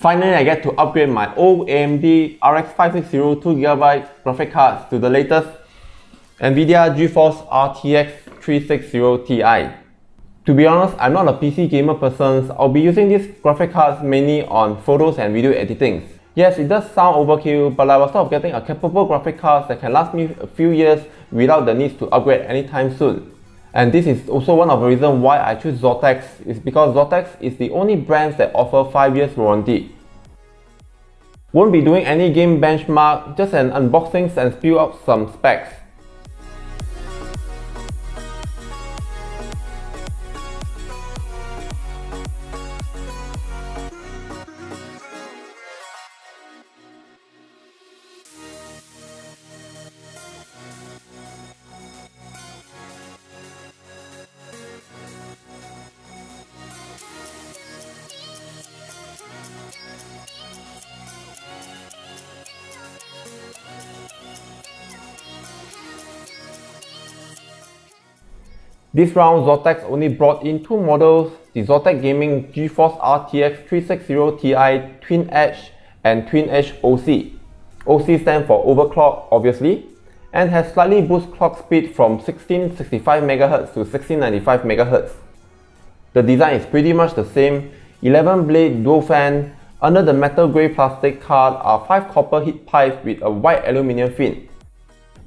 Finally, I get to upgrade my old AMD RX560 2GB graphic cards to the latest NVIDIA GeForce RTX 360 Ti. To be honest, I'm not a PC gamer person, so I'll be using these graphic cards mainly on photos and video editing. Yes, it does sound overkill, but I was thought of getting a capable graphic card that can last me a few years without the need to upgrade anytime soon. And this is also one of the reasons why I choose ZOTAC, is because ZOTAC is the only brand that offer 5 years warranty. Won't be doing any game benchmark, just an unboxing and spill out some specs. This round, ZOTAC only brought in two models, the ZOTAC Gaming GeForce RTX 360 Ti Twin Edge and Twin Edge OC. OC stands for overclock, obviously, and has slightly boosted clock speed from 1665 MHz to 1695 MHz. The design is pretty much the same, 11 blade dual fan. Under the metal grey plastic card are 5 copper heat pipes with a white aluminium fin.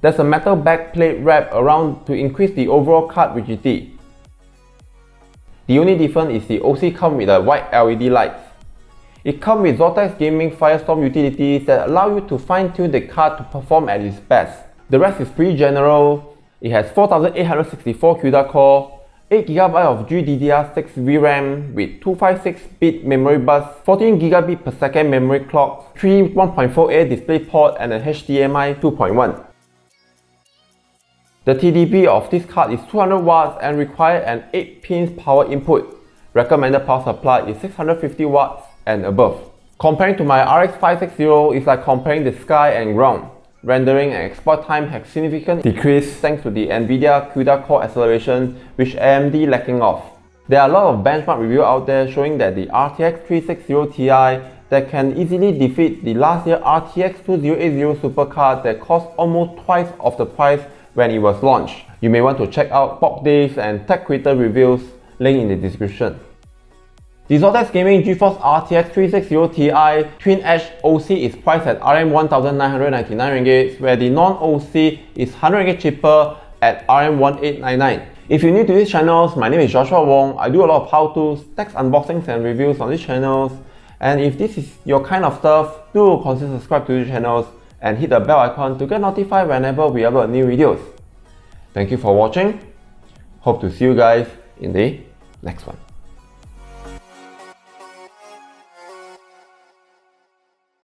There's a metal backplate wrap around to increase the overall card rigidity. The only difference is the OC comes with a white LED lights. It comes with ZOTAC Gaming Firestorm utilities that allow you to fine-tune the card to perform at its best. The rest is pretty general. It has 4864 CUDA core, 8GB of GDDR6 VRAM with 256-bit memory bus, 14GB per second memory clock, 3 1.4A DisplayPort and a HDMI 2.1. The TDP of this card is 200 watts and requires an 8-pin power input. Recommended power supply is 650 watts and above. Comparing to my RX560, it's like comparing the sky and ground. Rendering and export time has significantly decreased thanks to the NVIDIA CUDA core acceleration, which AMD lacking of. There are a lot of benchmark reviews out there showing that the RTX 360 Ti that can easily defeat the last year RTX 2080 supercard that cost almost twice of the price when it was launched. You may want to check out Pop Days and Tech Creator reviews, link in the description. The ZOTAC Gaming GeForce RTX 360 Ti Twin Edge OC is priced at RM 1,999 ringgit, where the non-OC is 100 ringgit cheaper at RM 1,899. If you're new to these channels, my name is Joshua Wong. I do a lot of how-tos, tech unboxings and reviews on these channels. And if this is your kind of stuff, do consider subscribe to these channels and hit the bell icon to get notified whenever we upload new videos. Thank you for watching. Hope to see you guys in the next one.